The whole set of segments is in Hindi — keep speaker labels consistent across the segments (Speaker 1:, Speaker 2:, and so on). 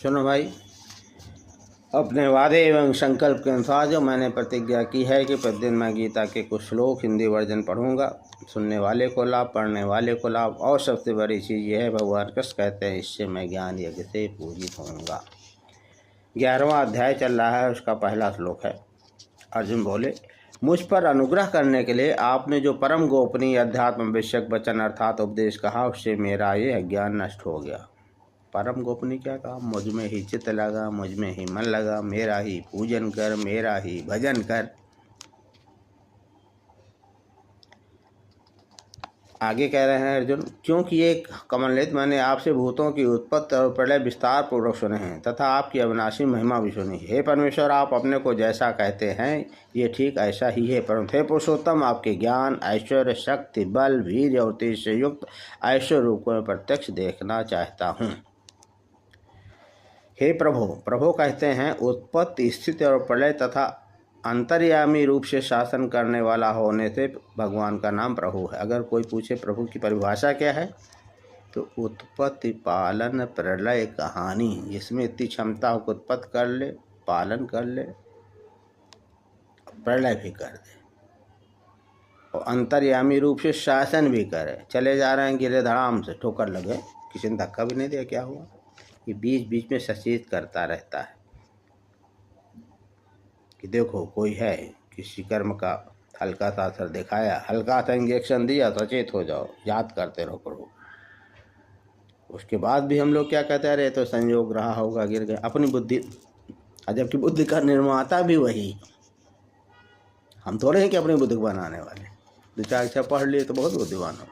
Speaker 1: सुनो भाई, अपने वादे एवं संकल्प के अनुसार जो मैंने प्रतिज्ञा की है कि प्रतिदिन मैं गीता के कुछ श्लोक हिंदी वर्जन पढ़ूंगा। सुनने वाले को लाभ, पढ़ने वाले को लाभ, और सबसे बड़ी चीज़ यह है, भगवान कृष्ण कहते हैं, इससे मैं ज्ञान यज्ञ से पूजित होऊंगा। 11वां अध्याय चल रहा है, उसका पहला श्लोक है। अर्जुन बोले, मुझ पर अनुग्रह करने के लिए आपने जो परम गोपनीय अध्यात्म विषयक वचन अर्थात उपदेश कहा, उससे मेरा ये अज्ञान नष्ट हो गया। परम गोपनीय क्या कहा? मुझ में ही चित्त लगा, मुझ में ही मन लगा, मेरा ही पूजन कर, मेरा ही भजन कर। आगे कह रहे हैं अर्जुन, क्योंकि ये कमलनेत्र मैंने आपसे भूतों की उत्पत्ति और प्रलय विस्तार पूर्वक सुने हैं तथा आपकी अविनाशी महिमा भी सुनी। हे परमेश्वर, आप अपने को जैसा कहते हैं ये ठीक ऐसा ही है, परंतु हे पुरुषोत्तम, आपके ज्ञान, ऐश्वर्य, शक्ति, बल, वीर और तेज से युक्त ऐश्वर्य रूप को मैं प्रत्यक्ष देखना चाहता हूँ। हे प्रभु, प्रभु कहते हैं उत्पत्ति, स्थिति और प्रलय तथा अंतर्यामी रूप से शासन करने वाला होने से भगवान का नाम प्रभु है। अगर कोई पूछे प्रभु की परिभाषा क्या है, तो उत्पत्ति, पालन, प्रलय, कहानी, जिसमें इतनी क्षमता हो कि उत्पत्ति कर ले, पालन कर ले, प्रलय भी कर दे, और अंतर्यामी रूप से शासन भी करे। चले जा रहे हैं, गिरे धड़ाम से, ठोकर लगे, किसी ने धक्का भी नहीं दिया, क्या हुआ? ये बीच बीच में सचेत करता रहता है कि देखो कोई है, किसी कर्म का हल्का सा असर दिखाया, हल्का सा इंजेक्शन दिया, सचेत हो जाओ, याद करते रहो प्रभु। उसके बाद भी हम लोग क्या कहते रहे, तो संयोग रहा होगा, गिर गए, अपनी बुद्धि। जबकि बुद्धि का निर्माता भी वही, हम थोड़े हैं कि अपनी बुद्धि को बनाने वाले। 2-4 अक्षर पढ़ लिए तो बहुत बुद्धिमान हो।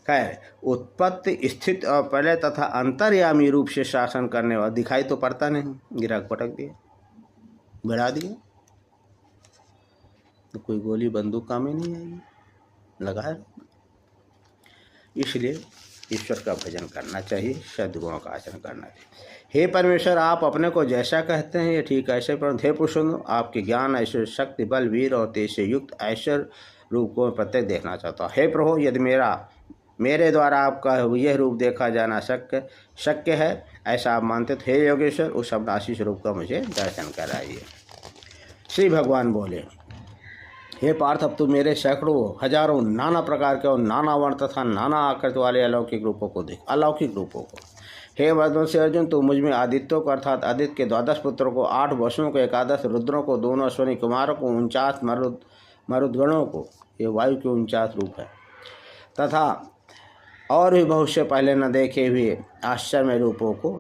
Speaker 1: खैर, उत्पत्ति, स्थिति और प्रलय तथा अंतर्यामी रूप से शासन करने वाला दिखाई तो पड़ता नहीं, गिरा पटक दिए, बढ़ा दिए, तो कोई गोली बंदूक काम ही नहीं आएगी, लगाए। इसलिए ईश्वर का भजन करना चाहिए, सद्गुणों का आचरण करना चाहिए। हे परमेश्वर, आप अपने को जैसा कहते हैं ये ठीक ऐसे, परंतु हे पुरुषोत्तम, आपके ज्ञान, ऐश्वर्य, शक्ति, बल, वीर और तेज से युक्त ऐश्वर्य रूप को मैं प्रत्येक देखना चाहता हूँ। हे प्रभु, यदि मेरे द्वारा आपका यह रूप देखा जाना शक्य है, ऐसा आप मानते तो हे योगेश्वर, उस अविनाशी स्वरूप का मुझे दर्शन कराइए। श्री भगवान बोले, हे पार्थ, अब तो मेरे सैकड़ों, हजारों, नाना प्रकार के और नाना वर्ण तथा नाना आकृति वाले अलौकिक रूपों को देख, अलौकिक रूपों को। हे वर्धन से अर्जुन, तो मुझ में आदित्यों को अर्थात आदित्य के 12 पुत्रों को, 8 वसुओं को, 11 रुद्रों को, 2 अश्विनी कुमारों को, 49 मरुदगणों को, ये वायु के 49 रूप है, तथा और भी बहुत से पहले न देखे हुए आश्चर्य रूपों को